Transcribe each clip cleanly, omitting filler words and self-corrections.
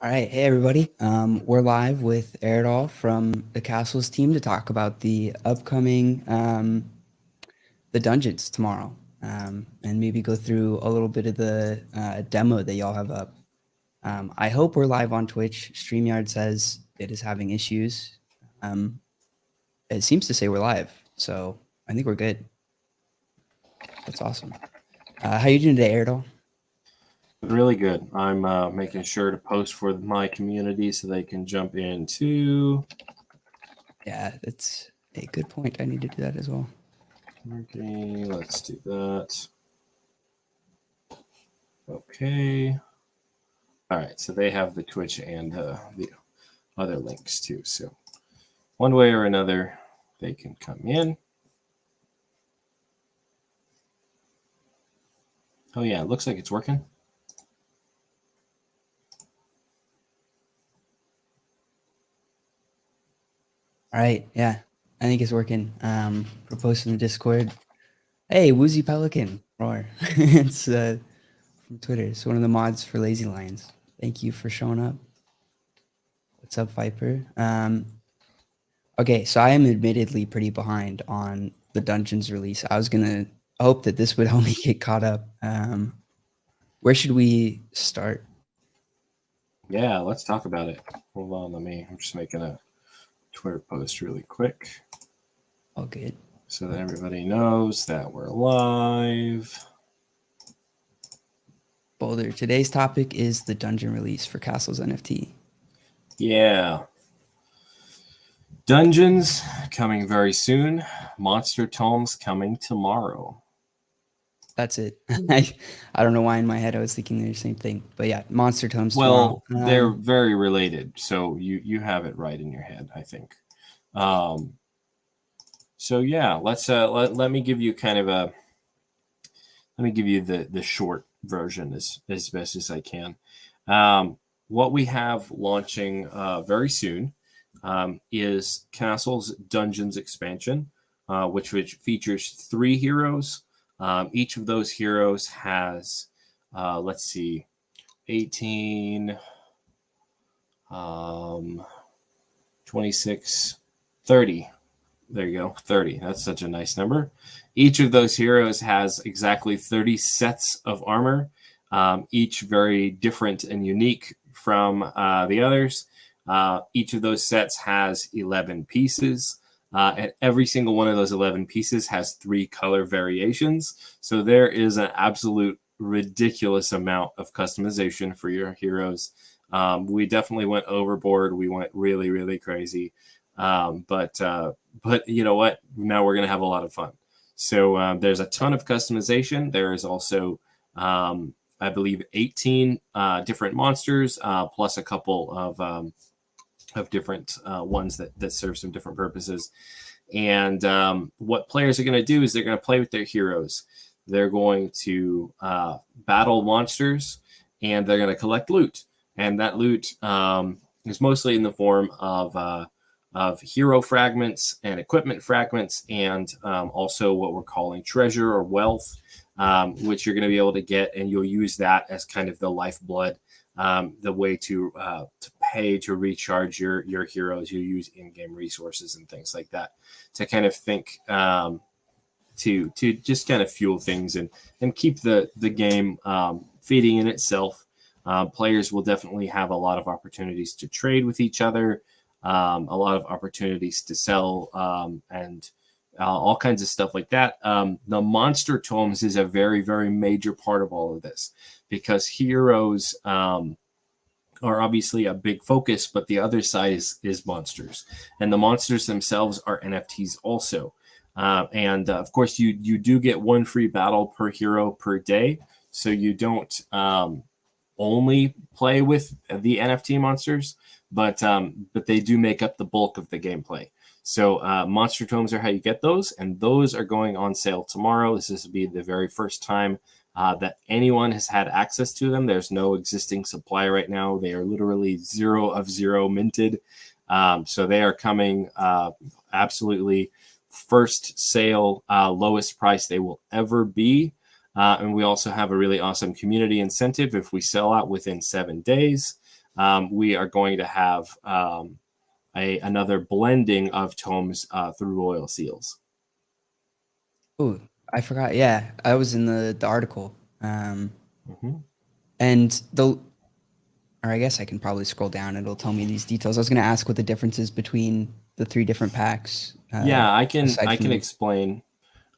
All right, hey everybody. We're live with Erdal from the Castles team to talk about the upcoming the dungeons tomorrow, and maybe go through a little bit of the demo that y'all have up. I hope we're live on Twitch. StreamYard says it is having issues. Um, it seems to say we're live, so I think we're good. That's awesome. How you doing today, Erdal? Really good. I'm making sure to post for my community so they can jump in too. Yeah, that's a good point. I need to do that as well. Okay, let's do that. Okay. All right, so they have the Twitch and the other links too. So one way or another, they can come in. Oh yeah, it looks like it's working. All right, yeah, I think it's working. We're posting in the Discord. Hey, Woozy Pelican, roar. It's from Twitter. It's one of the mods for Lazy Lions. Thank you for showing up. What's up, Viper? Okay, so I am admittedly pretty behind on the Dungeons release. I was gonna hope that this would help me get caught up. Where should we start? Yeah, let's talk about it. Hold on, I'm just making a Twitter post really quick. Oh, good. So that everybody knows that we're live. Boulder. Today's topic is the dungeon release for CastlesNFT. Yeah. Dungeons coming very soon. Monster Tomes coming tomorrow. That's it. I don't know why in my head I was thinking the same thing, but yeah, Monster Tomes Well, tomorrow. they're very related, so you have it right in your head, I think. So yeah, let's let me give you kind of a let me give you the short version as best as I can. What we have launching very soon is Castles Dungeons expansion, which features 3 heroes. Each of those heroes has, let's see, 18, 26, 30. There you go, 30. That's such a nice number. Each of those heroes has exactly 30 sets of armor, each very different and unique from the others. Each of those sets has 11 pieces. And every single one of those 11 pieces has 3 color variations. So there is an absolute ridiculous amount of customization for your heroes. We definitely went overboard. We went really, really crazy. But you know what? Now we're going to have a lot of fun. So there's a ton of customization. There is also, I believe, 18 different monsters, plus a couple of different ones that serve some different purposes. And what players are going to do is they're going to play with their heroes. They're going to battle monsters, and they're going to collect loot. And that loot is mostly in the form of hero fragments and equipment fragments, and also what we're calling treasure or wealth, which you're going to be able to get, and you'll use that as kind of the lifeblood, the way to pay to recharge your heroes. You use in-game resources and things like that to kind of think to just kind of fuel things and keep the game feeding in itself. Players will definitely have a lot of opportunities to trade with each other, a lot of opportunities to sell, and all kinds of stuff like that. The Monster Tomes is a very, very major part of all of this, because heroes are obviously a big focus, but the other side is monsters. And the monsters themselves are NFTs also. And of course, you do get 1 free battle per hero per day. So you don't only play with the NFT monsters, but they do make up the bulk of the gameplay. So Monster Tomes are how you get those, and those are going on sale tomorrow. This will be the very first time that anyone has had access to them. There's no existing supply right now. They are literally 0 of 0 minted. So they are coming absolutely first sale, lowest price they will ever be. And we also have a really awesome community incentive if we sell out within 7 days. we are going to have another blending of tomes through royal seals. Oh, I forgot. Yeah, I was in the article. Mm-hmm. And or I guess I can probably scroll down. It'll tell me these details. I was going to ask what the difference is between the 3 different packs. Yeah, I Aside can from explain.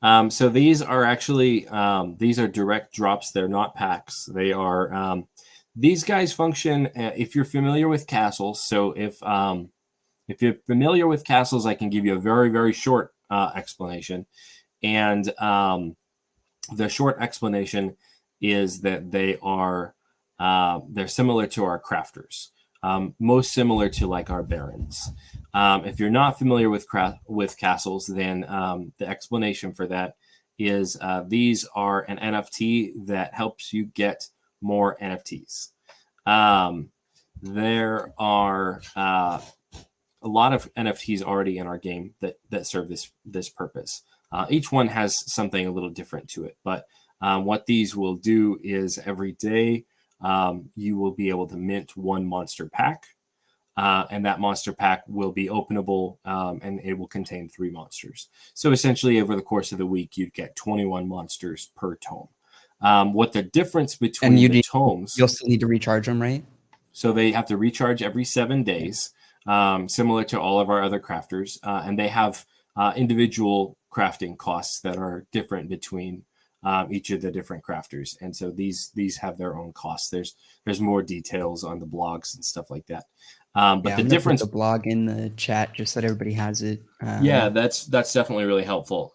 So these are actually these are direct drops. They're not packs. They are these guys function. If you're familiar with castles, so if you're familiar with castles, I can give you a very short explanation. And the short explanation is that they're similar to our crafters, most similar to like our barons. If you're not familiar with castles, then the explanation for that is these are an NFT that helps you get more NFTs. There are a lot of NFTs already in our game that serve this purpose. Each one has something a little different to it, but what these will do is every day you will be able to mint 1 monster pack, and that monster pack will be openable, and it will contain 3 monsters. So essentially, over the course of the week, you'd get 21 monsters per tome. What the difference and between the tomes? you'll still need to recharge them, right? So they have to recharge every 7 days, similar to all of our other crafters, and they have individual crafting costs that are different between each of the different crafters. And so these have their own costs. There's more details on the blogs and stuff like that. But Yeah, the I'm gonna put difference, the blog in the chat just so that everybody has it. yeah, that's definitely really helpful.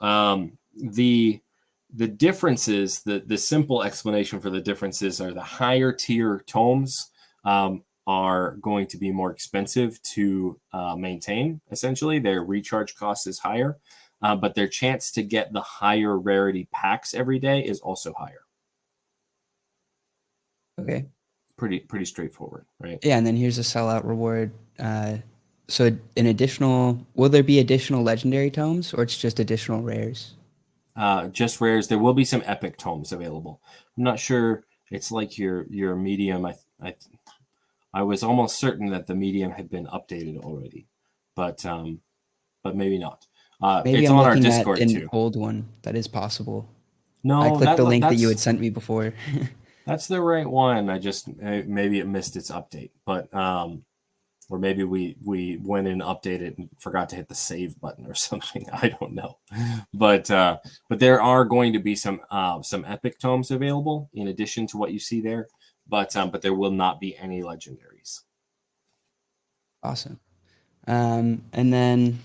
The differences, the simple explanation for the differences are the higher tier tomes are going to be more expensive to maintain. Essentially, their recharge cost is higher, but their chance to get the higher rarity packs every day is also higher. Okay. Pretty straightforward, right? Yeah, and then here's a sellout reward. So will there be additional legendary tomes, or it's just additional rares? Just rares. There will be some epic tomes available. I'm not sure. It's like your medium. I was almost certain that the medium had been updated already, but maybe not. Maybe It's I'm on our looking at Discord an too. old one. That is possible. I No, clicked the link that you had that's sent me before. that's the right one. I just maybe it missed its update, but or maybe we went and updated and forgot to hit the save button or something. I don't know, but there are going to be some epic tomes available in addition to what you see there, but there will not be any legendaries. Awesome. And then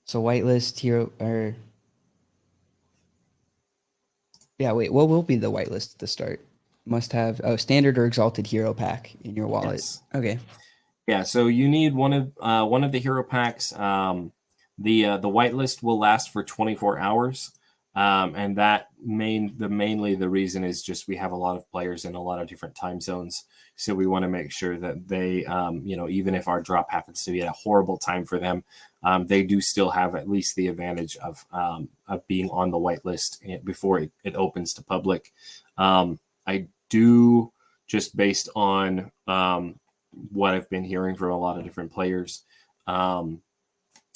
so whitelist hero or yeah, wait, what will be the whitelist at the start? Must have standard or exalted hero pack in your wallet. Yes. Okay. Yeah, so you need one of the hero packs. The whitelist will last for 24 hours, and mainly the reason is just we have a lot of players in a lot of different time zones, so we want to make sure that they, even if our drop happens to be at a horrible time for them, they do still have at least the advantage of being on the whitelist before it opens to public. I do, just based on what I've been hearing from a lot of different players. I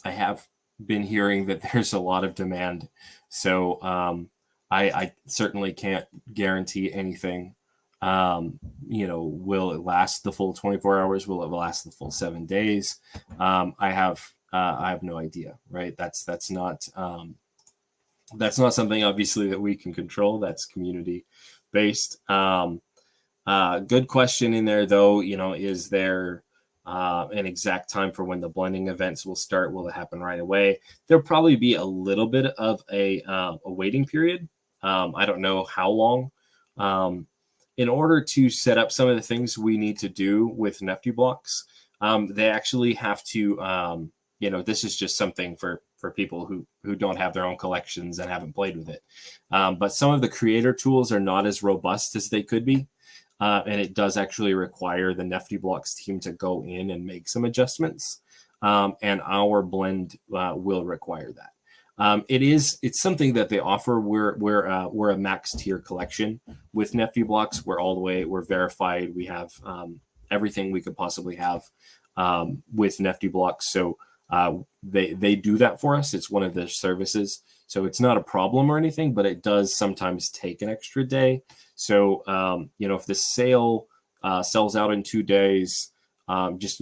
have been hearing that there's a lot of demand. So I certainly can't guarantee anything. Will it last the full 24 hours? Will it last the full 7 days? I have no idea, right? That's not something obviously that we can control. That's community based. Good question in there, though. Is there an exact time for when the blending events will start? Will it happen right away? There'll probably be a little bit of a waiting period. I don't know how long. In order to set up some of the things we need to do with NFT blocks, they actually have to. This is just something for people who don't have their own collections and haven't played with it. But some of the creator tools are not as robust as they could be. And it does actually require the NFT Blocks team to go in and make some adjustments. And our blend will require that. It's something that they offer. We're a max tier collection with Nifty blocks. We're verified. We have everything we could possibly have with Nifty blocks. So they do that for us. It's one of their services. So it's not a problem or anything, but it does sometimes take an extra day. So if the sale sells out in 2 days, just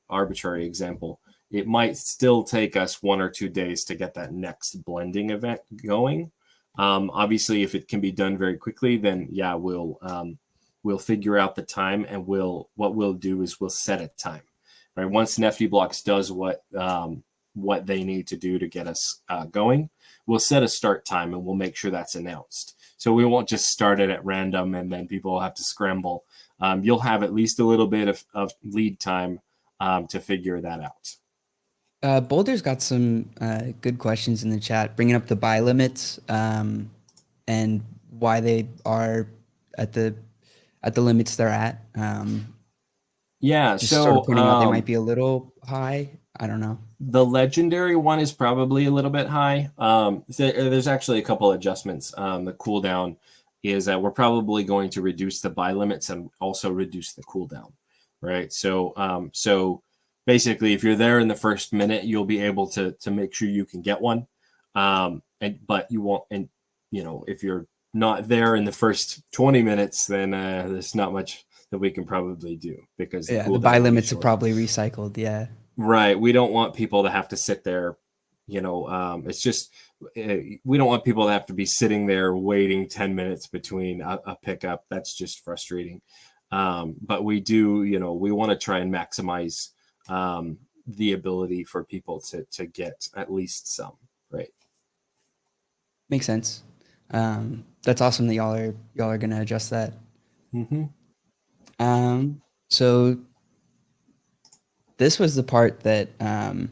arbitrary example, it might still take us 1 or 2 days to get that next blending event going. Obviously, if it can be done very quickly, then yeah, we'll figure out the time, and what we'll do is we'll set a time. Right, once Nifty Blocks does what they need to do to get us going, we'll set a start time, and we'll make sure that's announced. So we won't just start it at random and then people will have to scramble. You'll have at least a little bit of lead time to figure that out. Boulder's got some good questions in the chat, bringing up the buy limits and why they are at the limits they're at. Yeah, just so sort of pointing out they might be a little high. I don't know. The legendary one is probably a little bit high. There's actually a couple adjustments. The cooldown is that we're probably going to reduce the buy limits and also reduce the cooldown, right? So basically, if you're there in the first minute, you'll be able to make sure you can get one. But you won't. And if you're not there in the first 20 minutes, then there's not much that we can probably do, because the buy limits are probably recycled. Yeah. Right. We don't want people to have to sit there. It's just, we don't want people to have to be sitting there waiting 10 minutes between a pickup. That's just frustrating. But we do, we want to try and maximize the ability for people to get at least some, right? Makes sense. That's awesome that y'all are going to adjust that. Mm-hmm. So this was the part that I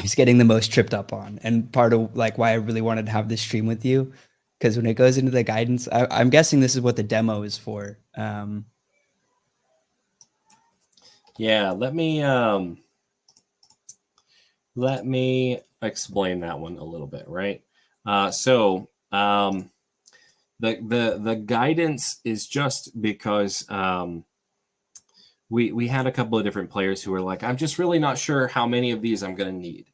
was getting the most tripped up on, and part of why I really wanted to have this stream with you, because when it goes into the guidance, I'm guessing this is what the demo is for. Yeah, let me explain that one a little bit, right? The guidance is just because we had a couple of different players who were like, I'm just really not sure how many of these I'm going to need.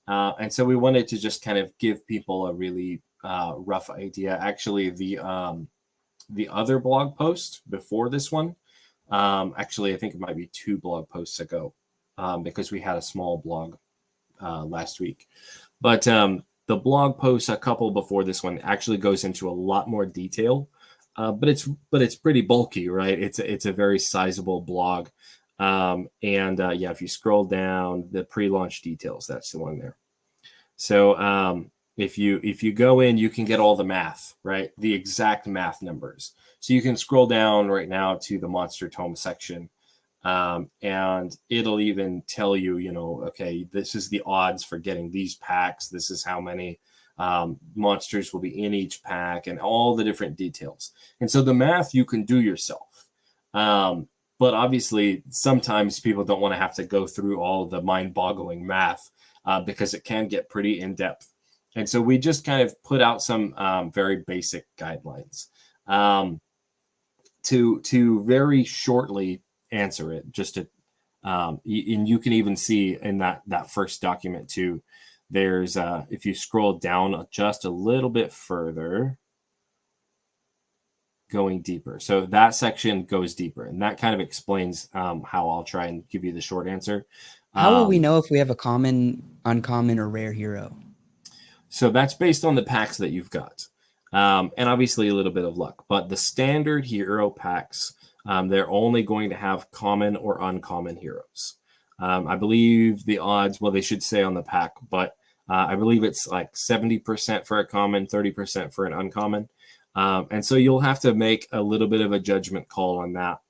And so we wanted to just kind of give people a really rough idea. Actually, the other blog post before this one, actually, I think it might be 2 blog posts ago, because we had a small blog last week. But the blog post a couple before this one actually goes into a lot more detail. But it's pretty bulky, right? It's a very sizable blog. If you scroll down, the pre-launch details, that's the one there. So if you go in, you can get all the math, right? The exact math numbers. So you can scroll down right now to the Monster Tome section, and it'll even tell you, okay, this is the odds for getting these packs. This is how many monsters will be in each pack, and all the different details. And so the math you can do yourself. But obviously, sometimes people don't want to have to go through all the mind-boggling math because it can get pretty in-depth. And so we just kind of put out some very basic guidelines to very shortly answer it. Just to, and you can even see in that first document too. There's if you scroll down just a little bit further, going deeper. So that section goes deeper, and that kind of explains how I'll try and give you the short answer. How will we know if we have a common, uncommon, or rare hero? So that's based on the packs that you've got, and obviously a little bit of luck. But the standard hero packs, they're only going to have common or uncommon heroes. I believe the odds, well, they should say on the pack, but I believe it's like 70% for a common, 30% for an uncommon. And so you'll have to make a little bit of a judgment call on that.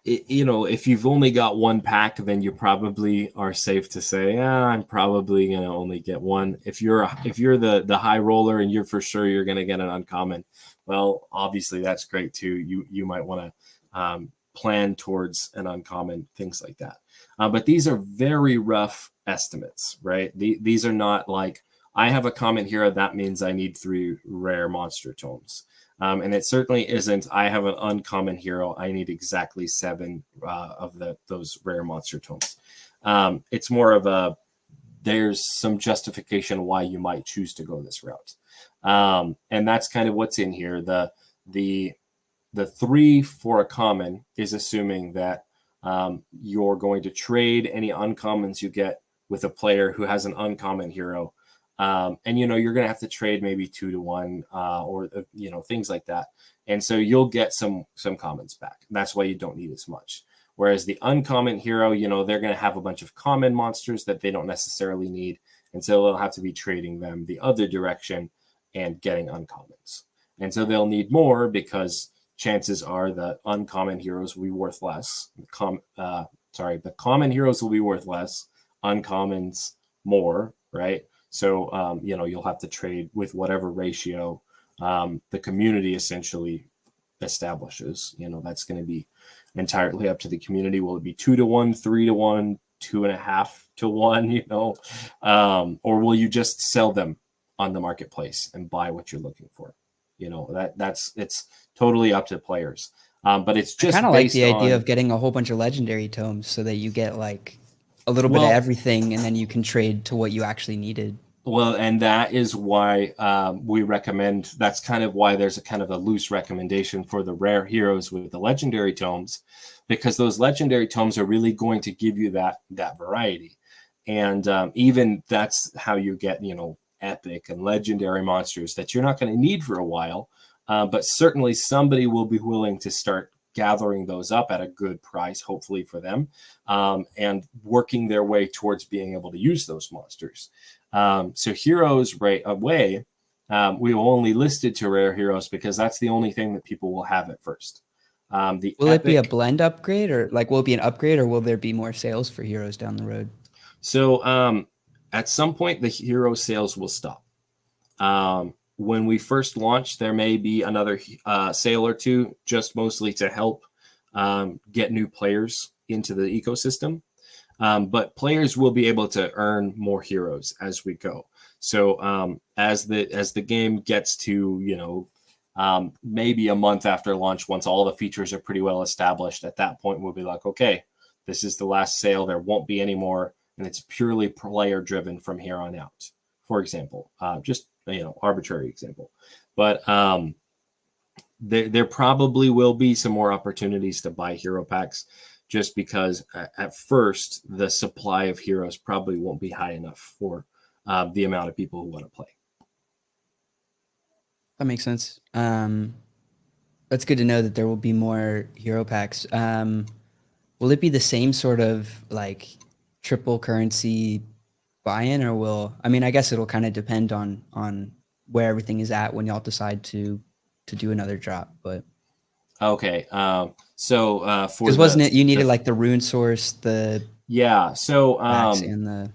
If you've only got one pack, then you probably are safe to say, I'm probably going to only get one. If you're the high roller and you're for sure you're going to get an uncommon, well, obviously that's great too. You might want to plan towards an uncommon, things like that. But these are very rough estimates, right? These are not like, I have a common hero, that means I need 3 rare monster tomes. And it certainly isn't, I have an uncommon hero, I need exactly 7 of those rare monster tomes. It's more of a, there's some justification why you might choose to go this route. And that's kind of what's in here. The 3 for a common is assuming that you're going to trade any uncommons you get with a player who has an uncommon hero. And, you know, you're going to have to trade maybe 2 to 1 or, you know, things like that. And so you'll get some commons back. That's why you don't need as much. Whereas the uncommon hero, you know, they're going to have a bunch of common monsters that they don't necessarily need. And so they'll have to be trading them the other direction and getting uncommons. And so they'll need more because chances are that uncommon heroes will be worth less. The common heroes will be worth less, uncommons more, right? So, you know, you'll have to trade with whatever ratio the community essentially establishes. You know, that's going to be entirely up to the community. Will it be 2 to 1, 3 to 1, 2.5 to 1, you know, or will you just sell them on the marketplace and buy what you're looking for? You know, it's totally up to players. But it's just kind of like the idea on, of getting a whole bunch of legendary tomes so that you get like a little bit of everything, and then you can trade to what you actually needed. Well, and that is why we recommend, that's kind of why there's a kind of a loose recommendation for the rare heroes with the legendary tomes, because those legendary tomes are really going to give you that variety. And even that's how you get, you know, epic and legendary monsters that you're not going to need for a while. But certainly somebody will be willing to start gathering those up at a good price, hopefully for them, and working their way towards being able to use those monsters. So heroes right away, we will only listed to rare heroes because that's the only thing that people will have at first. Will it be a blend upgrade, or like will it be an upgrade, or will there be more sales for heroes down the road? So at some point, the hero sales will stop. When we first launch, there may be another sale or two, just mostly to help get new players into the ecosystem. But players will be able to earn more heroes as we go. So as the game gets to, you know, maybe a month after launch, once all the features are pretty well established, at that point we'll be like, okay, this is the last sale. There won't be any more, and it's purely player driven from here on out. For example, just, you know, arbitrary example, but there probably will be some more opportunities to buy hero packs, just because at first the supply of heroes probably won't be high enough for the amount of people who want to play. That makes sense. That's good to know that there will be more hero packs. Will it be the same sort of like triple currency buy-in, or will, I mean, I guess it'll kind of depend on where everything is at when y'all decide to do another drop, but okay. So for, because wasn't it you needed like the rune source, the so packs, and the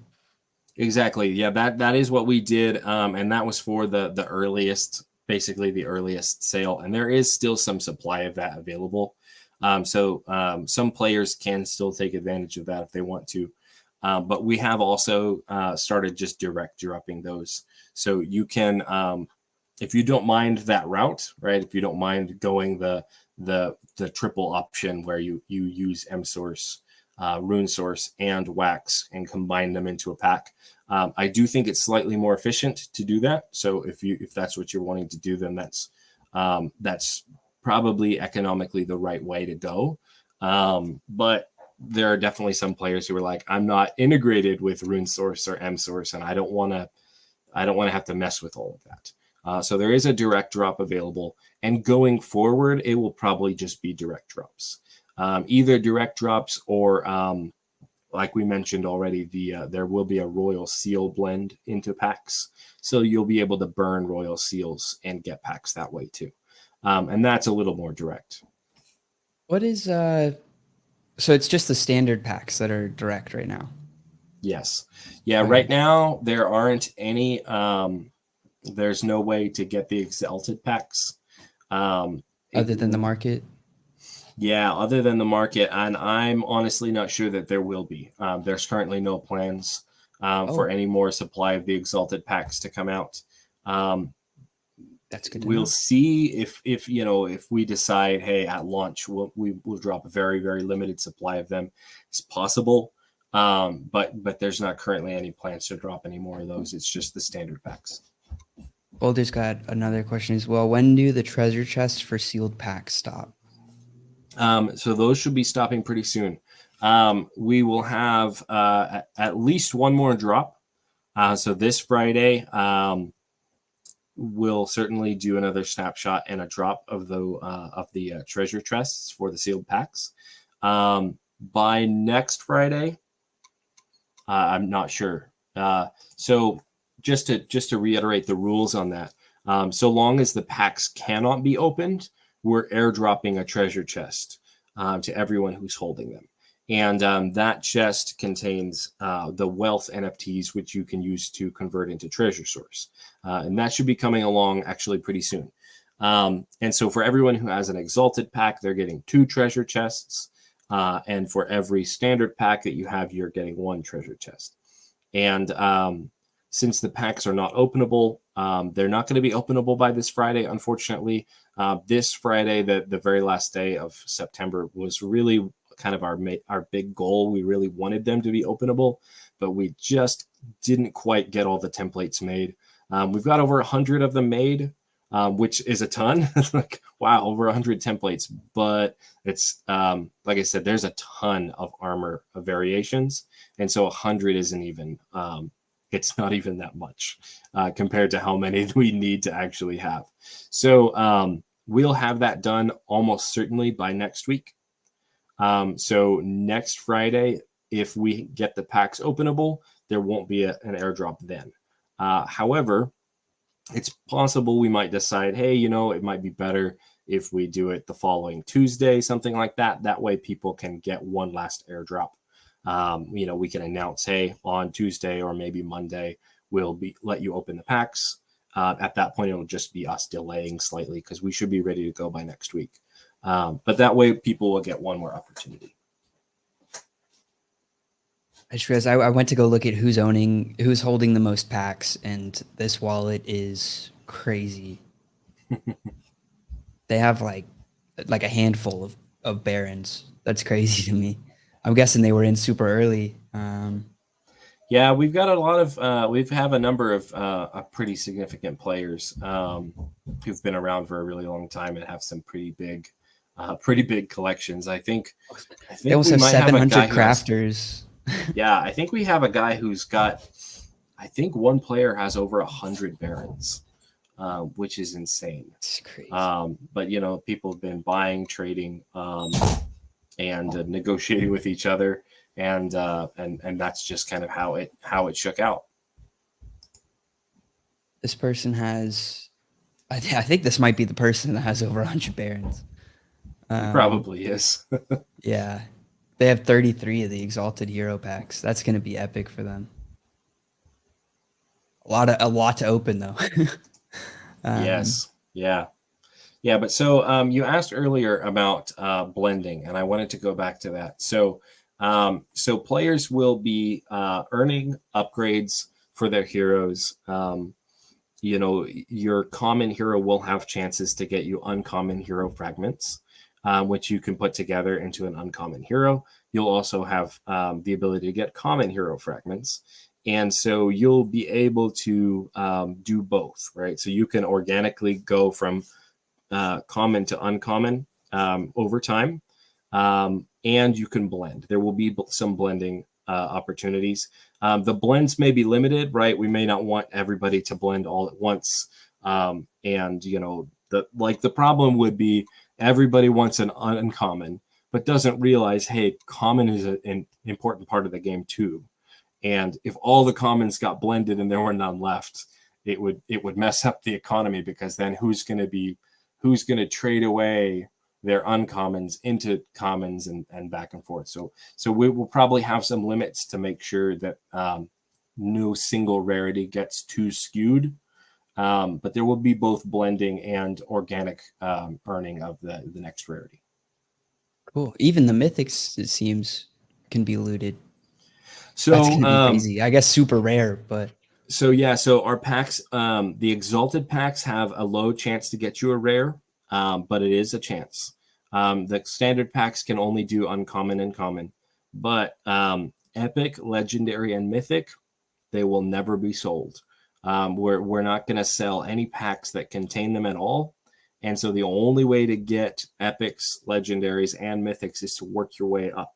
exactly, yeah, that is what we did, and that was for the earliest, basically the earliest sale, and there is still some supply of that available. So some players can still take advantage of that if they want to. But we have also started just direct dropping those. So you can, if you don't mind that route, right? If you don't mind going the triple option where you use M source, rune source, and wax and combine them into a pack, I do think it's slightly more efficient to do that. So if that's what you're wanting to do, then that's probably economically the right way to go. But there are definitely some players who are like, I'm not integrated with rune source or M source, and I don't want to have to mess with all of that. So there is a direct drop available, and going forward, it will probably just be direct drops, either direct drops or, like we mentioned already, there will be a royal seal blend into packs, so you'll be able to burn royal seals and get packs that way too, and that's a little more direct. what is so it's just the standard packs that are direct right now? Yes. Yeah, Okay. right now there aren't any, there's no way to get the exalted packs. Other than the market? Yeah, other than the market, and I'm honestly not sure that there will be. There's currently no plans for Oh, any more supply of the Exalted packs to come out. Um, that's good to we'll know. see if you know, if we decide, hey, at launch we'll drop a very, very limited supply of them. It's possible, but there's not currently any plans to drop any more of those. It's just the standard packs. Boulder's got another question as well. When do the treasure chests for sealed packs stop? So those should be stopping pretty soon. We will have at least one more drop. So this Friday, we'll certainly do another snapshot and a drop of the treasure chests for the sealed packs. By next Friday, I'm not sure. So just to reiterate the rules on that, so long as the packs cannot be opened, we're airdropping a treasure chest to everyone who's holding them. And that chest contains the wealth NFTs, which you can use to convert into treasure source. And that should be coming along actually pretty soon. And so for everyone who has an Exalted pack, they're getting 2 treasure chests. And for every standard pack that you have, you're getting 1 treasure chest. And since the packs are not openable, they're not going to be openable by this Friday, unfortunately. This Friday, the very last day of September, was really kind of our big goal. We really wanted them to be openable, but we just didn't quite get all the templates made. We've got over 100 of them made, which is a ton. Like, wow, over 100 templates. But it's like I said, there's a ton of armor variations, and so 100 isn't even. It's not even that much compared to how many we need to actually have. So we'll have that done almost certainly by next week. So next Friday, if we get the packs openable, there won't be an airdrop then. However, it's possible we might decide, hey, it might be better if we do it the following Tuesday, something like that. That way people can get one last airdrop. We can announce, hey, on Tuesday or maybe Monday, we'll let you open the packs. At that point, it'll just be us delaying slightly because we should be ready to go by next week. But that way people will get one more opportunity. I just realized I went to go look at who's holding the most packs, and this wallet is crazy. They have like a handful of barons. That's crazy to me. I'm guessing they were in super early. Yeah, we've got a lot of we have a number of pretty significant players who've been around for a really long time and have some pretty big collections. I think They almost we have might have a 700 guy who has, crafters. yeah, I think we have a guy who's got, I think one player has over 100 barons, which is insane. It's crazy. But people have been buying, trading, and negotiating with each other, and that's just kind of how it shook out. This person has, I think this might be the person that has over 100 barons. It probably is. Yeah. They have 33 of the Exalted Hero packs. That's going to be epic for them. A lot to open though. Yes. Yeah. Yeah. But so you asked earlier about blending, and I wanted to go back to that. So players will be earning upgrades for their heroes. Your common hero will have chances to get you uncommon hero fragments, which you can put together into an uncommon hero. You'll also have the ability to get common hero fragments. And so you'll be able to do both, right? So you can organically go from common to uncommon over time, and you can blend. There will be some blending opportunities. The blends may be limited, right? We may not want everybody to blend all at once. And the problem would be everybody wants an uncommon, but doesn't realize, hey, common is an important part of the game too. And if all the commons got blended and there were none left, it would mess up the economy, because then who's going to trade away their uncommons into commons and back and forth. So we will probably have some limits to make sure that no single rarity gets too skewed. But there will be both blending and organic earning of the next rarity. Cool. Even the mythics, it seems, can be looted. That's So gonna be crazy. I guess super rare, but so our packs, the exalted packs have a low chance to get you a rare, but it is a chance. The standard packs can only do uncommon and common, but epic, legendary, and mythic, they will never be sold. We're not going to sell any packs that contain them at all. And so the only way to get epics, legendaries, and mythics is to work your way up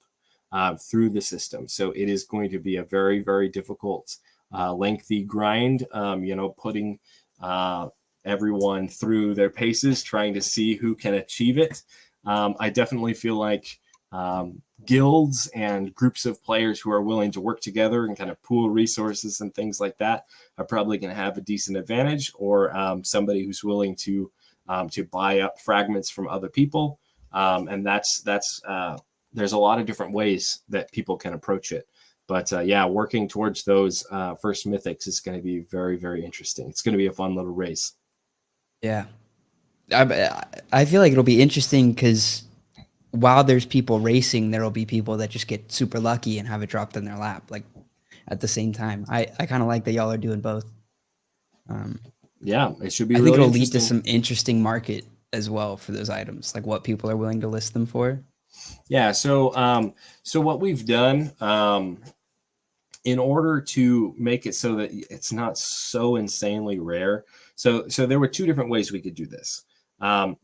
through the system. So it is going to be a very, very difficult, lengthy grind, putting everyone through their paces, trying to see who can achieve it. I definitely feel like guilds and groups of players who are willing to work together and kind of pool resources and things like that are probably going to have a decent advantage, or somebody who's willing to buy up fragments from other people. And that's there's a lot of different ways that people can approach it. But working towards those first mythics is going to be very, very interesting. It's going to be a fun little race. yeah. I feel like it'll be interesting because while there's people racing, there'll be people that just get super lucky and have it dropped in their lap, like at the same time. I kind of like that y'all are doing both. Yeah, it should be I think really it'll lead to interesting. some interesting market as well for those items, like what people are willing to list them for. Yeah. So what we've done, in order to make it so that it's not so insanely rare. So there were two different ways we could do this.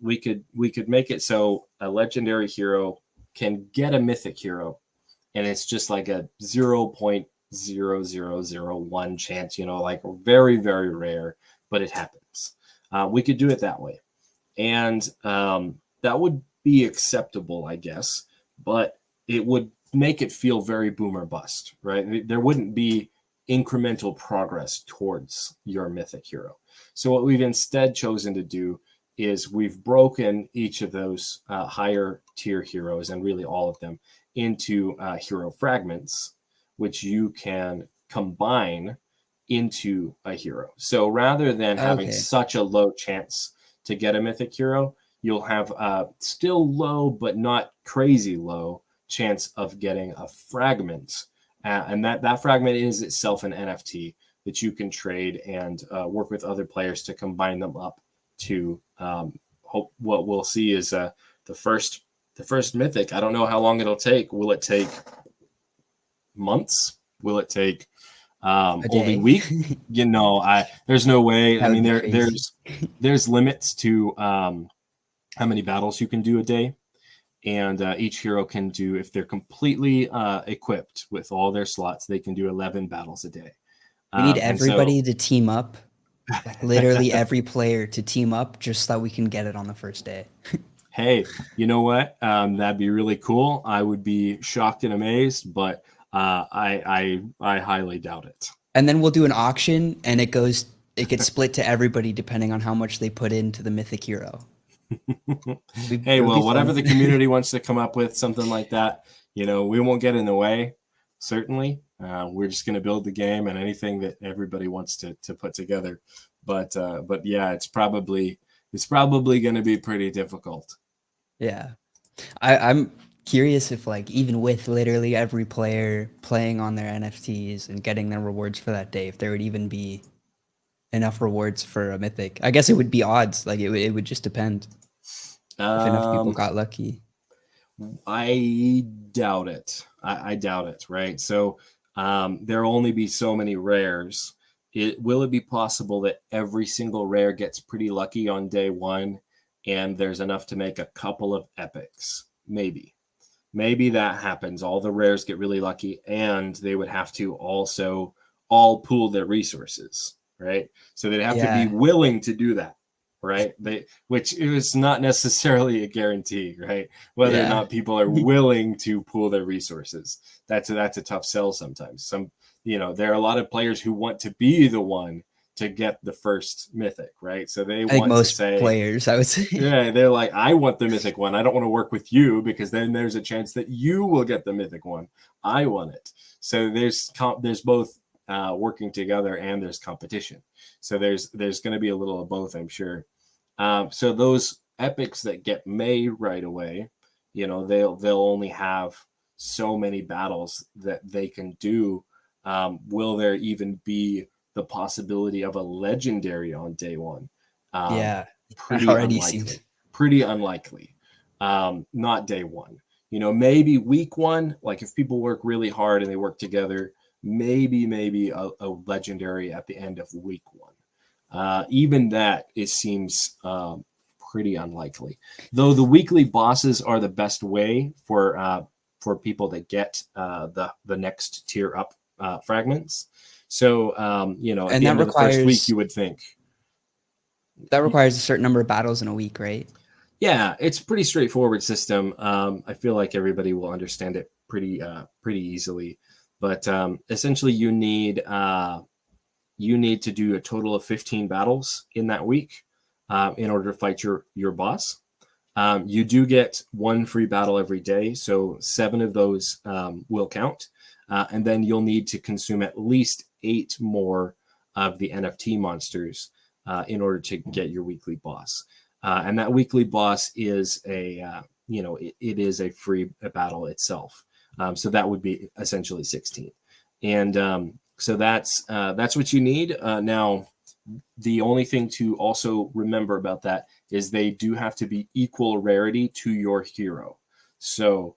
We could make it so a legendary hero can get a mythic hero, and it's just like a 0.0001 chance, like very, very rare, but it happens. We could do it that way, and that would be acceptable, I guess, but it would make it feel very boom or bust, right? There wouldn't be incremental progress towards your mythic hero. So what we've instead chosen to do is we've broken each of those higher tier heroes, and really all of them, into hero fragments, which you can combine into a hero. So rather than having Okay. such a low chance to get a mythic hero, you'll have still low, but not crazy low chance of getting a fragment. And that fragment is itself an NFT that you can trade and work with other players to combine them up to hope. What we'll see is the first mythic. I don't know how long it'll take. Will it take months? Will it take A only day. week? There's no way. That I would mean, be crazy. there's limits to how many battles you can do a day. And each hero can do, if they're completely equipped with all their slots, they can do 11 battles a day. We need And so, everybody to team up, like literally every player to team up just so that we can get it on the first day. hey, you know what? That'd be really cool. I would be shocked and amazed, but I highly doubt it. And then we'll do an auction and it gets split to everybody depending on how much they put into the mythic hero. Hey, It'll be well, whatever fun. the community wants to come up with, something like that, we won't get in the way. Certainly, we're just going to build the game and anything that everybody wants to put together. But yeah, it's probably going to be pretty difficult. Yeah. I'm curious if like even with literally every player playing on their NFTs and getting their rewards for that day, if there would even be enough rewards for a mythic. I guess it would be odds. Like it would just depend if enough people Um, got lucky. I doubt it. I doubt it. Right. So there'll only be so many rares. Will it be possible that every single rare gets pretty lucky on day one, and there's enough to make a couple of epics? Maybe that happens. All the rares get really lucky, and they would have to also all pool their resources, right? So they'd have to be Yeah. willing to do that, right? Which is not necessarily a guarantee, right? Whether or Yeah. not people are willing to pool their resources. That's a tough sell sometimes. There are a lot of players who want to be the one to get the first mythic, right? So they I think want to most say, players, I would say. yeah, they're like, I want the mythic one. I don't want to work with you because then there's a chance that you will get the mythic one. I want it. So there's both working together, and there's competition. So there's going to be a little of both, I'm sure. So those epics that get made right away, they'll only have so many battles that they can do. Will there even be the possibility of a legendary on day one? Yeah, that Pretty already seems. unlikely. Pretty unlikely. Not day one. Maybe week one, like if people work really hard and they work together, maybe a legendary at the end of week one. Even that, it seems pretty unlikely. Though the weekly bosses are the best way for people to get the next tier up fragments. So at And the end of the first week, you would think. that requires a certain number of battles in a week, right? Yeah, it's a pretty straightforward system. I feel like everybody will understand it pretty easily. But essentially, you need to do a total of 15 battles in that week in order to fight your boss. You do get one free battle every day, so 7 of those will count. And then you'll need to consume at least 8 more of the NFT monsters in order to get your weekly boss. And that weekly boss is it is a free battle itself. So that would be essentially 16. And so that's what you need. Now, the only thing to also remember about that is they do have to be equal rarity to your hero. So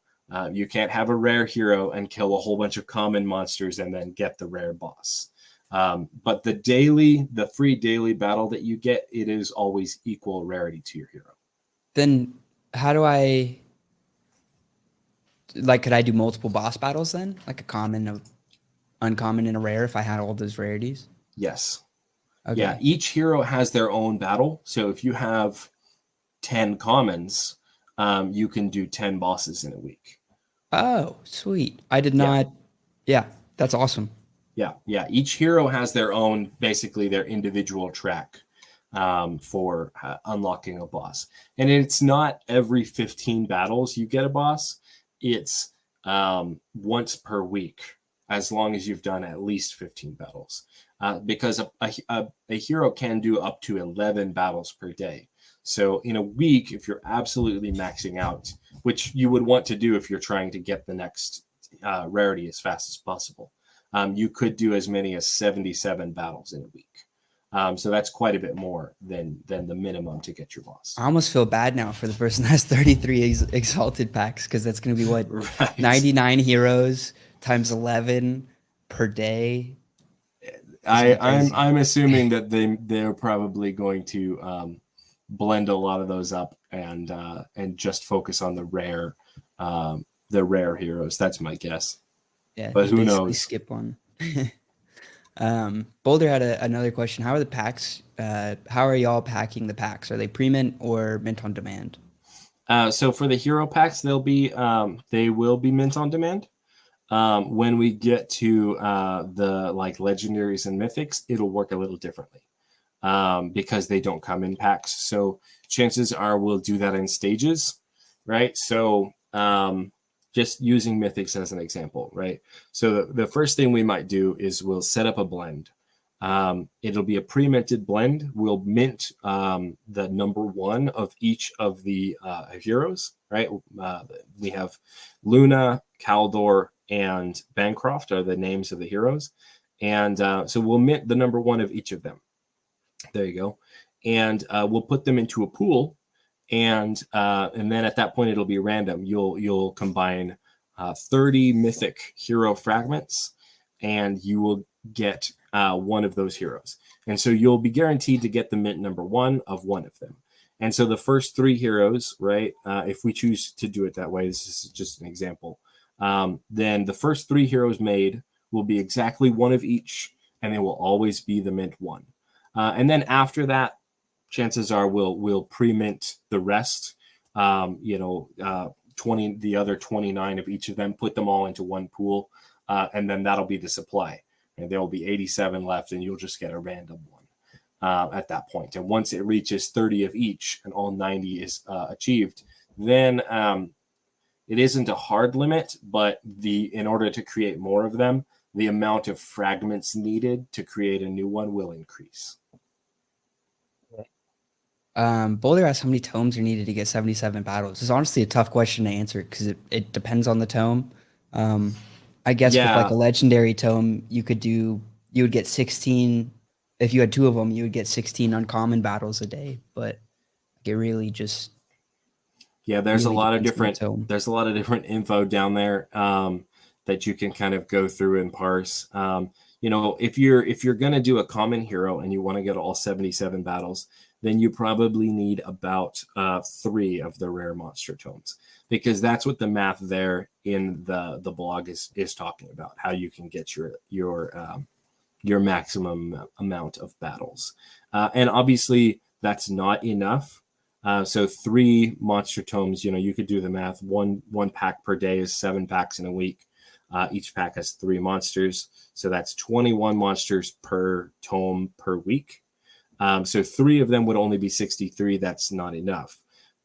you can't have a rare hero and kill a whole bunch of common monsters and then get the rare boss. But the free daily battle that you get, it is always equal rarity to your hero. Then how do I could I do multiple boss battles then? Like a common, a uncommon, and a rare if I had all those rarities? Yes. Okay. Yeah, each hero has their own battle. So if you have 10 commons, you can do 10 bosses in a week. Oh, sweet. I did Yeah. not. Yeah, that's awesome. Yeah. Each hero has their own, basically their individual track for unlocking a boss. And it's not every 15 battles you get a boss. It's once per week, as long as you've done at least 15 battles. Because a hero can do up to 11 battles per day. So in a week, if you're absolutely maxing out, which you would want to do if you're trying to get the next rarity as fast as possible, you could do as many as 77 battles in a week. So that's quite a bit more than the minimum to get your boss. I almost feel bad now for the person that has 33 exalted packs because that's going to be what, Right. 99 heroes times 11 per day. I'm assuming that they're probably going to blend a lot of those up and just focus on the rare heroes. That's my guess. Yeah, But just who basically knows? skip one. Boulder had another question. How are the packs? How are y'all packing the packs? Are they pre-mint or mint on demand? So for the hero packs, they will be mint on demand. When we get to the legendaries and mythics, it'll work a little differently because they don't come in packs. So chances are we'll do that in stages, right? So just using mythics as an example, right? So the first thing we might do is we'll set up a blend. It'll be a pre-minted blend. We'll mint the number 1 of each of the heroes, right? We have Luna, Kaldor, and Bancroft are the names of the heroes. And so we'll mint the number 1 of each of them. There you go. And we'll put them into a pool. And then at that point, it'll be random. You'll combine 30 mythic hero fragments, and you will get one of those heroes. And so you'll be guaranteed to get the mint number 1 of one of them. And so the first 3 heroes, right, if we choose to do it that way, this is just an example, then the first 3 heroes made will be exactly 1 of each, and they will always be the mint 1. And then after that, chances are we'll pre-mint the rest, 20, the other 29 of each of them, put them all into one pool, and then that'll be the supply. And there will be 87 left, and you'll just get a random one at that point. And once it reaches 30 of each and all 90 is achieved, then it isn't a hard limit, but in order to create more of them, the amount of fragments needed to create a new one will increase. Boulder asked how many tomes are needed to get 77 battles. It's honestly a tough question to answer because it depends on the tome. Um, I guess with like Yeah, a legendary tome, you would get 16. If you had two of them, you would get 16 uncommon battles a day. But it yeah. really depends on the tome. There's a lot of different info down there that you can kind of go through and parse. If you're gonna do a common hero and you want to get all 77 battles, then you probably need about 3 of the rare monster tomes, because that's what the math there in the blog is talking about. How you can get your maximum amount of battles, and obviously that's not enough. So 3 monster tomes, you could do the math. One pack per day is 7 packs in a week. Each pack has 3 monsters, so that's 21 monsters per tome per week. So 3 of them would only be 63. That's not enough.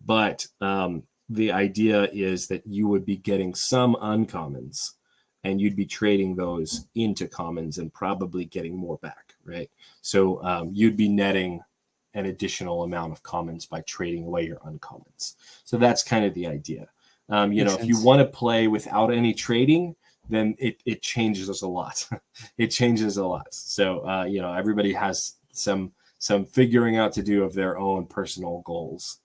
But the idea is that you would be getting some uncommons, and you'd be trading those into commons and probably getting more back, right? So you'd be netting an additional amount of commons by trading away your uncommons. So that's kind of the idea. Makes If you sense. want to play without any trading, then it changes a lot. It changes a lot. So everybody has some figuring out to do of their own personal goals.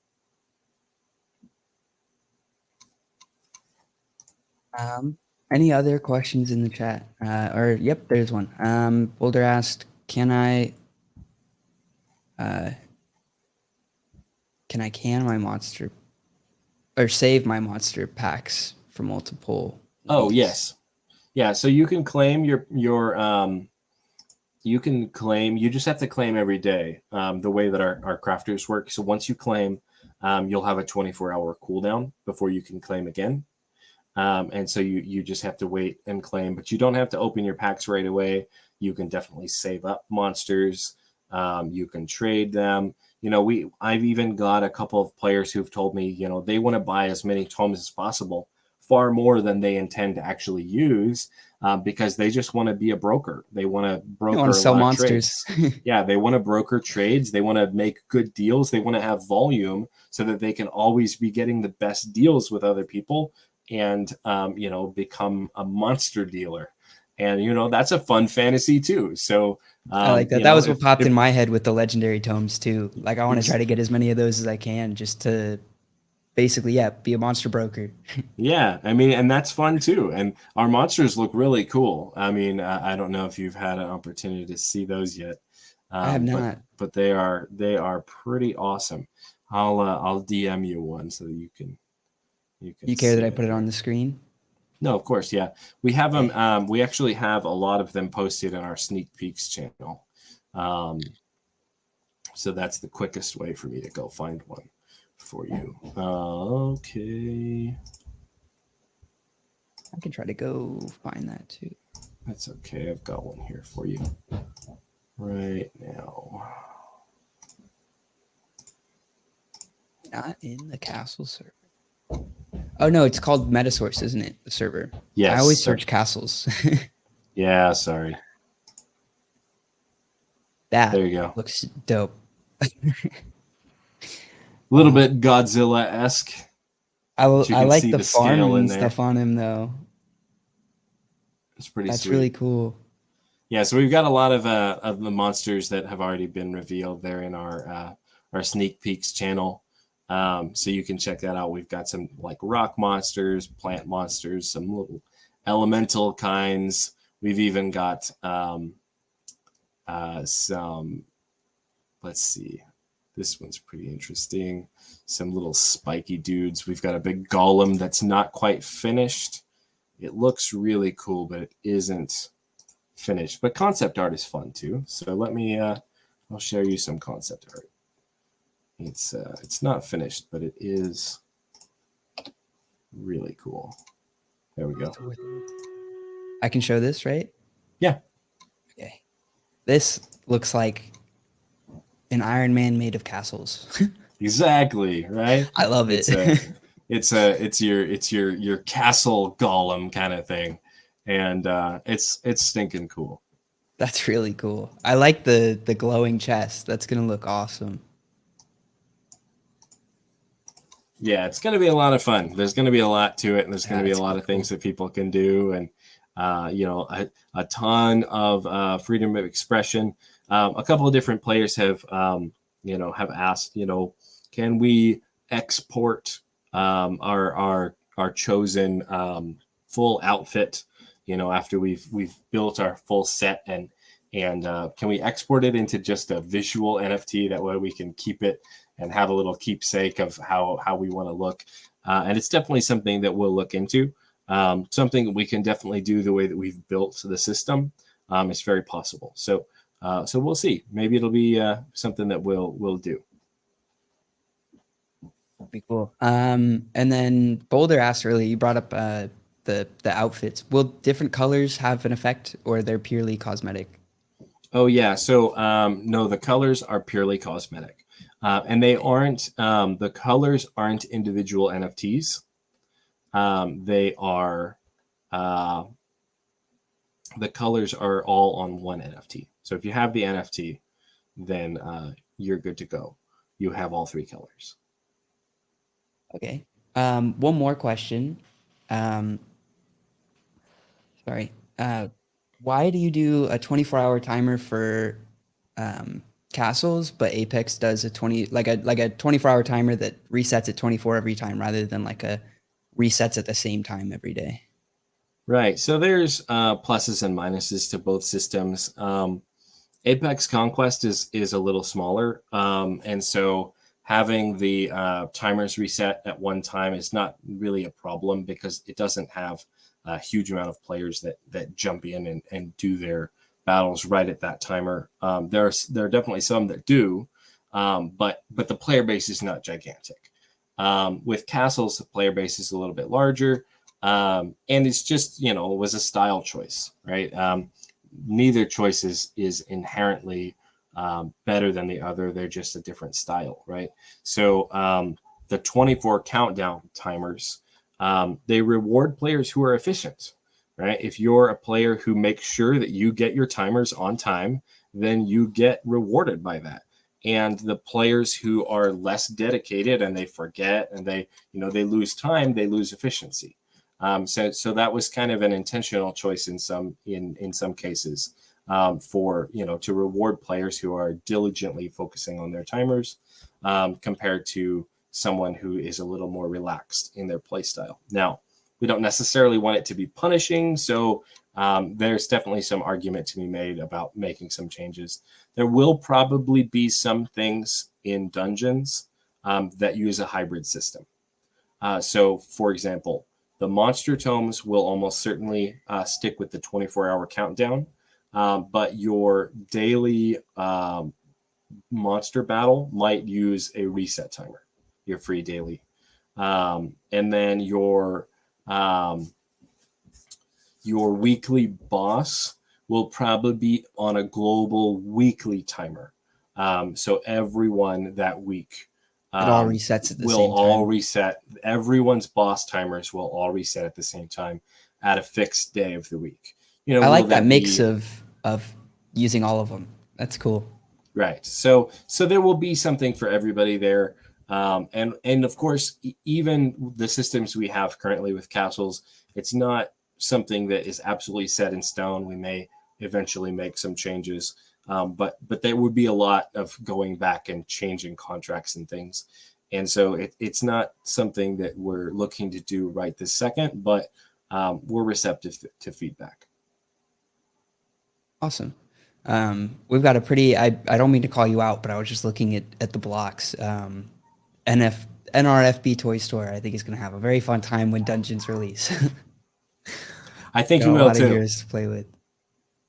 Um, any other questions in the chat? Yep, there's one. Boulder asked, uh, can I can my monster or save my monster packs for multiple Oh, weeks? yes. Yeah, so you can claim you just have to claim every day, the way that our crafters work. So once you claim, you'll have a 24-hour cooldown before you can claim again. And so you just have to wait and claim, but you don't have to open your packs right away. You can definitely save up monsters. You can trade them. I've even got a couple of players who've told me, they want to buy as many tomes as possible, far more than they intend to actually use, because they just want to be a broker. They want to I want broker to a sell lot of monsters. trades. Yeah, they want to broker trades. They want to make good deals. They want to have volume so that they can always be getting the best deals with other people, and become a monster dealer. And that's a fun fantasy too. So I like that. That was what popped if in my head with the legendary tomes too. Like I want to try ex- to get as many of those as I can just to basically, yeah, be a monster broker. yeah, I mean, and that's fun too. And our monsters look really cool. I mean, I don't know if you've had an opportunity to see those yet, I have but not. they are pretty awesome. I'll DM you one so that you can You care see that I it put it on here. the screen? No, of course, yeah. We have them. Okay. We actually have a lot of them posted in our sneak peeks channel. Um, so that's the quickest way for me to go find one for you. Okay, I can try to go find that too. that's okay. I've got one here for you right now. Not in the castle server. Oh no, it's called Metasource, isn't it? The server. I Yes, always sir. search castles. Yeah, sorry. That There you go. looks dope. A little bit Godzilla esque, but you I can like see the the scale in farming there. stuff on him though. It's pretty That's really sweet. cool. Yeah, so we've got a lot of the monsters that have already been revealed there in our sneak peeks channel. So you can check that out. We've got some like rock monsters, plant monsters, some little elemental kinds. We've even got some. Let's see, this one's pretty interesting. Some little spiky dudes. We've got a big golem that's not quite finished. It looks really cool, but it isn't finished. But concept art is fun too. So I'll share you some concept art. It's not finished, but it is really cool. There we go. I can show this, right? Yeah, Okay. This looks like an Iron Man made of castles. exactly. Right. I love it. It's your castle golem kind of thing, and it's stinking cool. That's really cool. I like the glowing chest. That's gonna look awesome. Yeah, it's going to be a lot of fun. There's going to be a lot to it, and there's going Yeah, to be it's a lot gonna of be cool. things that people can do, and a ton of freedom of expression. A couple of different players have asked, can we export our chosen full outfit, after we've built our full set, and can we export it into just a visual NFT? That way we can keep it and have a little keepsake of how we want to look. And it's definitely something that we'll look into. Something that we can definitely do the way that we've built the system. It's very possible. So we'll see. Maybe it'll be something that we'll do. Be cool. And then Boulder asked earlier, you brought up the outfits. Will different colors have an effect, or they're purely cosmetic? Oh yeah. So no, the colors are purely cosmetic, and they Okay. aren't. The colors aren't individual NFTs. They are. Uh, the colors are all on one NFT. So if you have the NFT, then you're good to go. You have all three colors. Okay. One more question. Um, sorry. Why do you do a 24-hour timer for castles, but Apex does a 24-hour timer that resets at 24 every time, rather than like a resets at the same time every day? Right. So there's pluses and minuses to both systems. Apex Conquest is a little smaller, and so having the timers reset at one time is not really a problem because it doesn't have a huge amount of players that jump in and do their battles right at that timer. There are definitely some that do, but the player base is not gigantic. With Castles, the player base is a little bit larger, and it's just it was a style choice, right? Neither choice is inherently better than the other. They're just a different style, right? So the 24 countdown timers, they reward players who are efficient, right? If you're a player who makes sure that you get your timers on time, then you get rewarded by that. And the players who are less dedicated and they forget and they lose time, they lose efficiency. So that was kind of an intentional choice in some cases, for to reward players who are diligently focusing on their timers, compared to someone who is a little more relaxed in their play style. Now, we don't necessarily want it to be punishing, so there's definitely some argument to be made about making some changes. There will probably be some things in dungeons that use a hybrid system. So, for example, the monster tomes will almost certainly stick with the 24-hour countdown, but your daily monster battle might use a reset timer, your free daily. And then your weekly boss will probably be on a global weekly timer. So everyone that week It all resets at the will same all time. reset. Everyone's boss timers will all reset at the same time at a fixed day of the week. I Will like that there mix be of using all of them. That's cool. right? So there will be something for everybody there. And of course, even the systems we have currently with castles, it's not something that is absolutely set in stone. We may eventually make some changes, but there would be a lot of going back and changing contracts and things. And so it's not something that we're looking to do right this second, but we're receptive to feedback. Awesome. We've got a pretty, I don't mean to call you out, but I was just looking at the blocks. NRFB Toy Store, I think, is going to have a very fun time when Dungeons release. I think Got you a will lot of too. heroes to play with.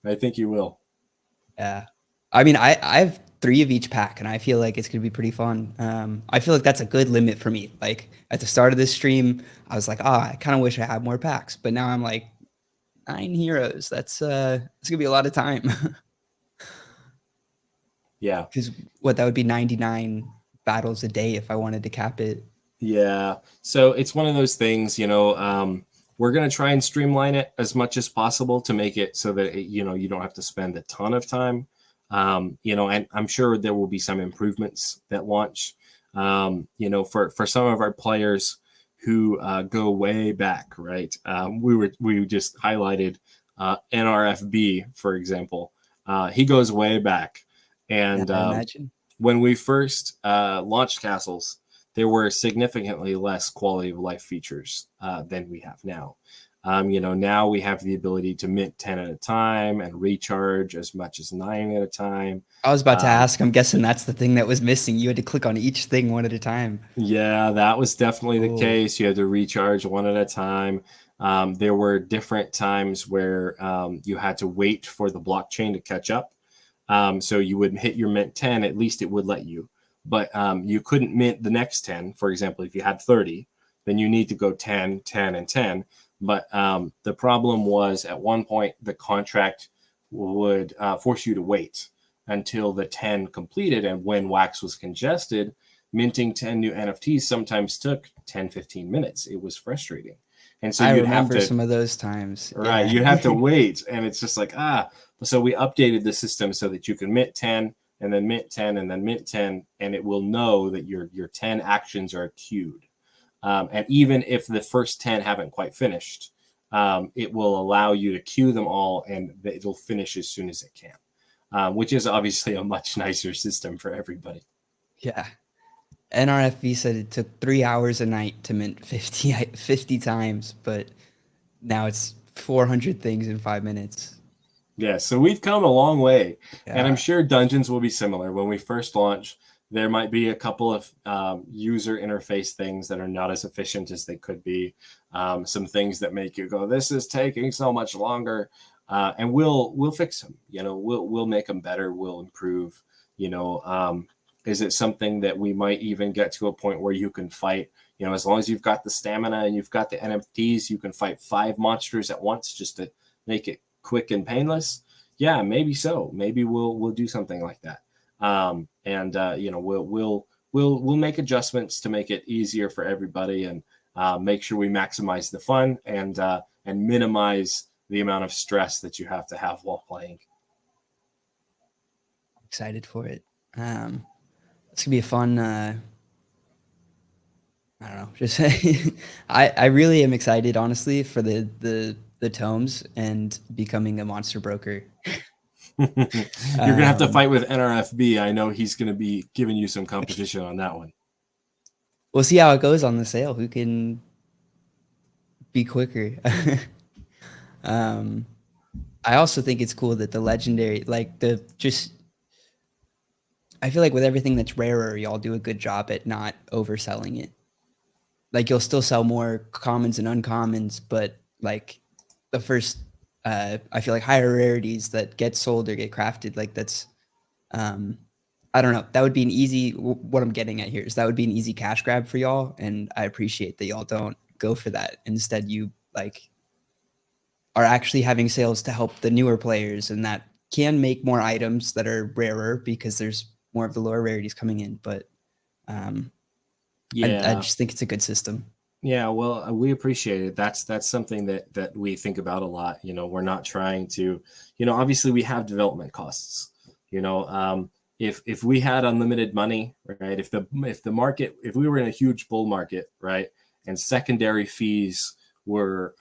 I think you will. Yeah. I mean, I have three of each pack, and I feel like it's going to be pretty fun. I feel like that's a good limit for me. Like at the start of this stream, I was like, I kind of wish I had more packs, but now I'm like, 9 heroes. It's gonna be a lot of time. Yeah. Because what, that would be 99 battles a day if I wanted to cap it. Yeah. So it's one of those things, we're going to try and streamline it as much as possible to make it so that, you don't have to spend a ton of time. And I'm sure there will be some improvements that launch. For some of our players who go way back, right? We just highlighted NRFB, for example. He goes way back, Yeah, and I imagine. when we first launched Castles, there were significantly less quality of life features than we have now. Now we have the ability to mint 10 at a time and recharge as much as 9 at a time. I was about to Um, ask. I'm guessing that's the thing that was missing. You had to click on each thing one at a time. Yeah, that was definitely the Oh, case. You had to recharge one at a time. There were different times where you had to wait for the blockchain to catch up. So you would hit your mint 10, at least it would let you. But you couldn't mint the next 10. For example, if you had 30, then you need to go 10, 10, and 10. But the problem was at one point, the contract would force you to wait until the 10 completed. And when Wax was congested, minting 10 new NFTs sometimes took 10, 15 minutes. It was frustrating. And so I you'd have remember to, some of those times. right, Yeah. you'd have to wait. And it's just like, so we updated the system so that you can mint 10 and then mint 10 and then mint 10, and it will know that your 10 actions are queued. And even if the first 10 haven't quite finished, it will allow you to queue them all and it'll finish as soon as it can, which is obviously a much nicer system for everybody. Yeah. NRFB said it took 3 hours a night to mint 50 times, but now it's 400 things in 5 minutes. Yeah, so we've come a long way, and I'm Yeah. sure dungeons will be similar. When we first launch, there might be a couple of user interface things that are not as efficient as they could be. Some things that make you go, "This is taking so much longer," and we'll fix them. We'll make them better. We'll improve. Is it something that we might even get to a point where you can fight? As long as you've got the stamina and you've got the NFTs, you can fight 5 monsters at once just to make it quick and painless. Yeah, maybe so. Maybe we'll do something like that. We'll make adjustments to make it easier for everybody and make sure we maximize the fun and minimize the amount of stress that you have to have while playing. Excited for it. It's gonna be a fun. I don't know. Just I really am excited, honestly, for the tomes and becoming a monster broker. You're gonna have to fight with NRFB. I know he's gonna be giving you some competition on that one. We'll see how it goes on the sale. Who can be quicker? um, I also think it's cool that the legendary, like the just. I feel like with everything that's rarer, y'all do a good job at not overselling it. Like you'll still sell more commons and uncommons, but like the first, I feel like higher rarities that get sold or get crafted, like that's, I don't know. That would be an easy. What I'm getting at here is that would be an easy cash grab for y'all, and I appreciate that y'all don't go for that. Instead, you like are actually having sales to help the newer players, and that can make more items that are rarer because there's more of the lower rarities coming in. But um, I Yeah. just think it's a good system. Yeah, well, we appreciate it. That's something that we think about a lot. We're not trying to, obviously we have development costs. If we had unlimited money, right? If the market, if we were in a huge bull market, right, and secondary fees were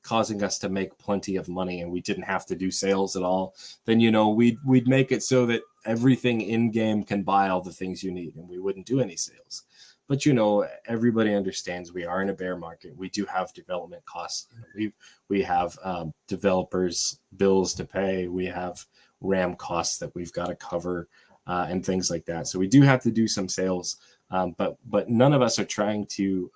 causing us to make plenty of money, and we didn't have to do sales at all, then we'd make it so that everything in game can buy all the things you need, and we wouldn't do any sales. But everybody understands we are in a bear market. We do have development costs. We have developers bills to pay. We have RAM costs that we've got to cover and things like that. So we do have to do some sales, but none of us are trying to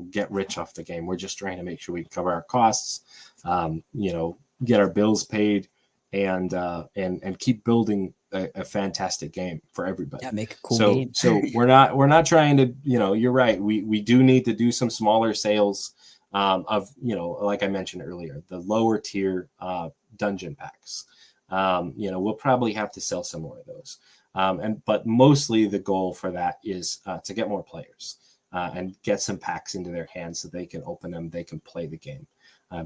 get rich off the game. We're just trying to make sure we cover our costs, get our bills paid, and keep building a fantastic game for everybody. Yeah, make a cool game. So we're not trying to, you're right. We do need to do some smaller sales of, like I mentioned earlier, the lower tier dungeon packs. We'll probably have to sell some more of those. But mostly the goal for that is to get more players and get some packs into their hands so they can open them, they can play the game.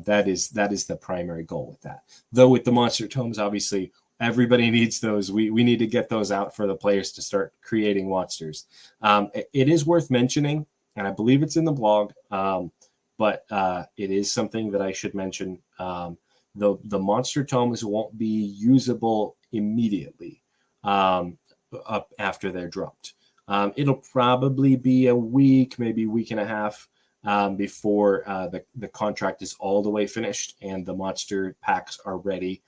That is the primary goal with that. Though with the monster tomes, obviously, Everybody needs those. We need to get those out for the players to start creating monsters. It is worth mentioning, and I believe it's in the blog, but it is something that I should mention. The monster tomes won't be usable immediately up after they're dropped. It'll probably be a week, maybe a week and a half before the contract is all the way finished and the monster packs are ready.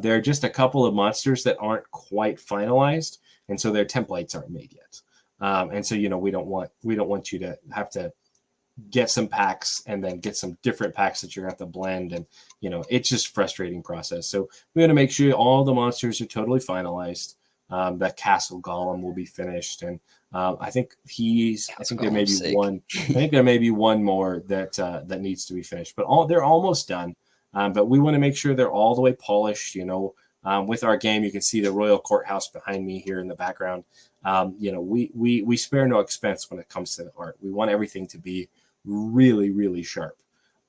There are just a couple of monsters that aren't quite finalized, and so their templates aren't made yet. And so we don't want you to have to get some packs and then get some different packs that you're going to have to blend, and it's just a frustrating process. So we're going to make sure all the monsters are totally finalized. That Castle Golem will be finished, and I think there may be one. I think there may be one more that needs to be finished, but they're almost done. But we want to make sure they're all the way polished. With our game, you can see the Royal Courthouse behind me here in the background. We spare no expense when it comes to the art. We want everything to be really, really sharp.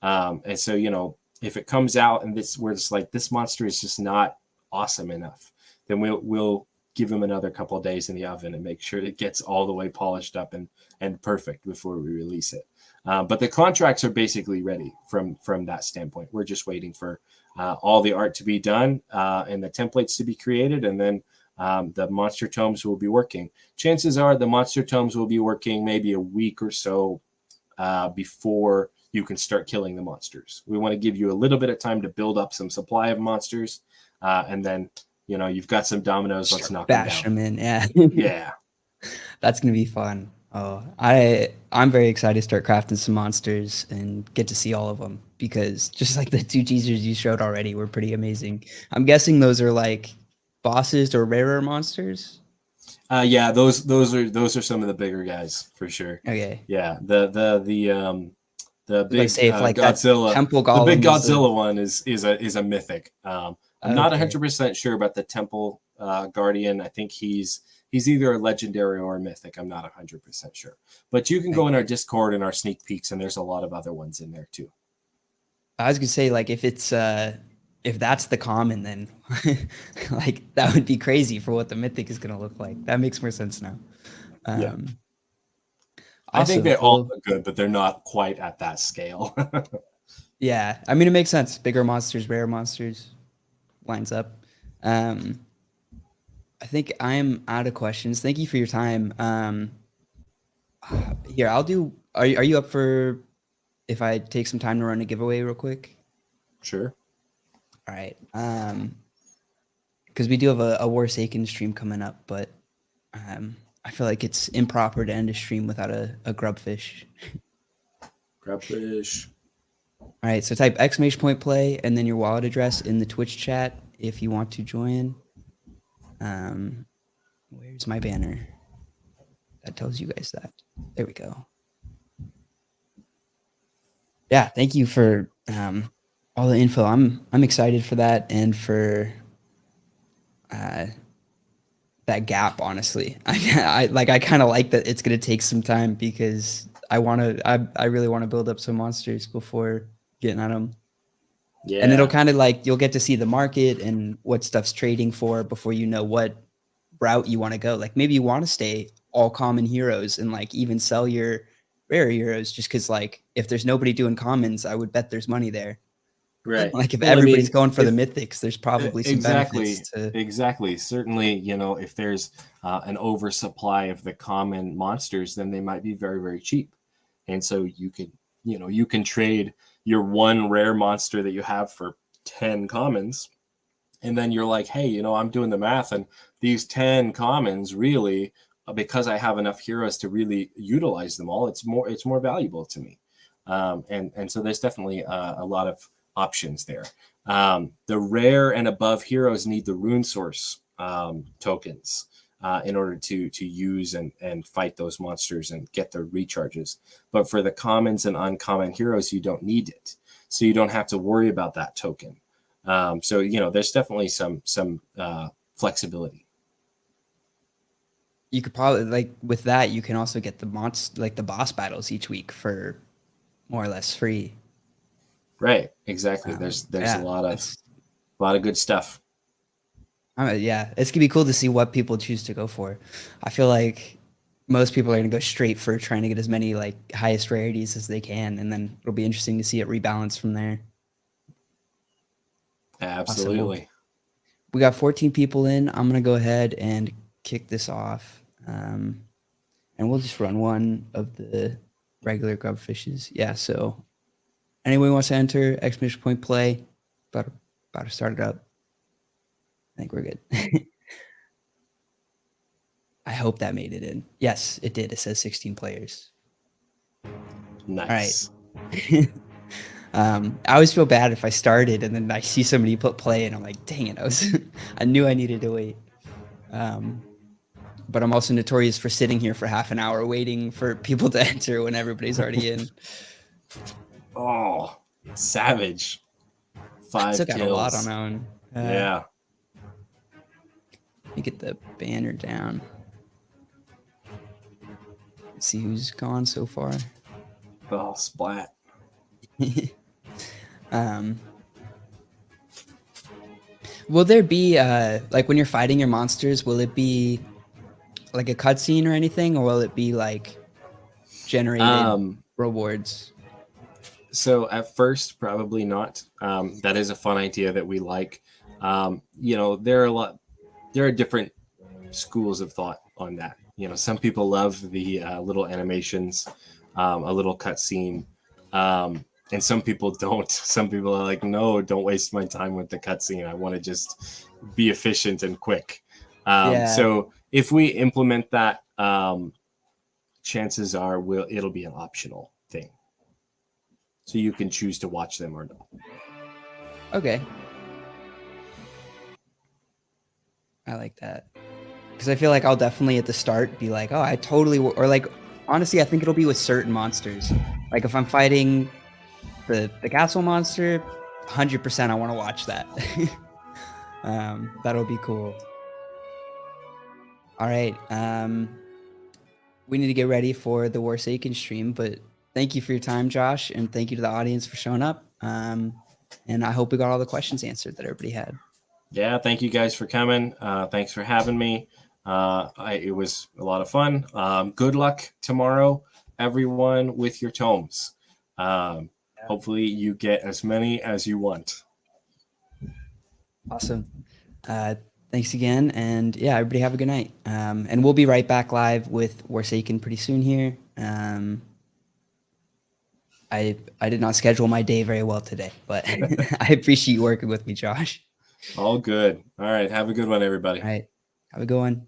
And so if it comes out and we're just like, this monster is just not awesome enough, then we'll give them another couple of days in the oven and make sure it gets all the way polished up and perfect before we release it. But the contracts are basically ready from that standpoint. We're just waiting for all the art to be done and the templates to be created, and then the monster tomes will be working. Chances are the monster tomes will be working maybe a week or so before you can start killing the monsters. We want to give you a little bit of time to build up some supply of monsters, and then you've got some dominoes. Let's knock them down. Bash them in, yeah. Yeah. That's gonna be fun. Oh, I'm very excited to start crafting some monsters and get to see all of them, because just like the 2 teasers you showed already were pretty amazing. I'm guessing those are like bosses or rarer monsters. Yeah, those are some of the bigger guys for sure. Okay. Yeah, the big Godzilla, temple golem, the big Godzilla one is a mythic. I'm not 100% sure about the temple guardian. I think he's either a legendary or a mythic. I'm not 100% sure, but you can go in our Discord and our sneak peeks, and there's a lot of other ones in there too. I was gonna say, like, if that's the common, then like that would be crazy for what the mythic is gonna look like. That makes more sense now. Yeah. I think they all look good, but they're not quite at that scale. Yeah, I mean, it makes sense. Bigger monsters, rare monsters, lines up. I think I am out of questions. Thank you for your time. Here, I'll do. Are you up for if I take some time to run a giveaway real quick? Sure. All right. Because we do have a Warsaken stream coming up, but I feel like it's improper to end a stream without a grubfish. Grubfish. All right. So type !play and then your wallet address in the Twitch chat if you want to join. Where's my banner? That tells you guys that. There we go. Yeah, thank you for all the info. I'm excited for that and for that gap. Honestly, I kind of like that it's gonna take some time, because I really want to build up some monsters before getting at them. Yeah. And it'll kind of like, you'll get to see the market and what stuff's trading for before you know what route you want to go. Like maybe you want to stay all common heroes and like even sell your rare heroes, just because like if there's nobody doing commons, I would bet there's money there. Right. Like if everybody's going for the mythics, there's probably some benefits to... Exactly. Certainly, if there's an oversupply of the common monsters, then they might be very, very cheap. And so you can trade your one rare monster that you have for 10 commons. And then you're like, hey, I'm doing the math, and these 10 commons really, because I have enough heroes to really utilize them all, it's more valuable to me. And so there's definitely a lot of options there. The rare and above heroes need the rune source tokens in order to use and fight those monsters and get their recharges. But for the commons and uncommon heroes, you don't need it. So you don't have to worry about that token. So, there's definitely some flexibility. You could probably, like with that, you can also get the the boss battles each week for more or less free. Right. Exactly. There's a lot of good stuff. Yeah, it's gonna be cool to see what people choose to go for. I feel like most people are gonna go straight for trying to get as many like highest rarities as they can, and then it'll be interesting to see it rebalance from there. Awesome. Well, Absolutely. we got 14 people in. I'm gonna go ahead and kick this off, and we'll just run one of the regular grub fishes. Yeah. So anyone who wants to enter exclamation point play, about about to start it up. I think we're good. I hope that made it in. Yes, it did. It says 16 players. All right. Nice. I always feel bad if I started and then I see somebody put play and I'm like, dang it, I knew I needed to wait. But I'm also notorious for sitting here for half an hour waiting for people to enter when everybody's already in. Oh, savage. I 5 took out a lot on kills. that one. Yeah. Let me get the banner down. Let's see who's gone so far. Oh, splat. Will there be like when you're fighting your monsters, will it be like a cutscene or anything, or will it be like generated rewards? So at first, probably not. That is a fun idea that we like. There are different schools of thought on that. Some people love the little animations, a little cutscene, and some people don't. Some people are like, no, don't waste my time with the cutscene. I want to just be efficient and quick. Yeah. So if we implement that, chances are it'll be an optional thing. So you can choose to watch them or not. Okay. I like that. Because I feel like I'll definitely at the start be like, oh, I totally, or like, honestly, I think it'll be with certain monsters. Like if I'm fighting the castle monster, 100% I want to watch that. That'll be cool. All right. We need to get ready for the Warsaken stream, but thank you for your time, Josh, and thank you to the audience for showing up. And I hope we got all the questions answered that everybody had. Yeah, thank you guys for coming. Thanks for having me. It was a lot of fun. Good luck tomorrow, everyone, with your tomes. Hopefully you get as many as you want. Awesome. Thanks again. And yeah, everybody have a good night. And we'll be right back live with Warsaken pretty soon here. I did not schedule my day very well today, but I appreciate you working with me, Josh. All good. All right. Have a good one, everybody. All right. Have a good one.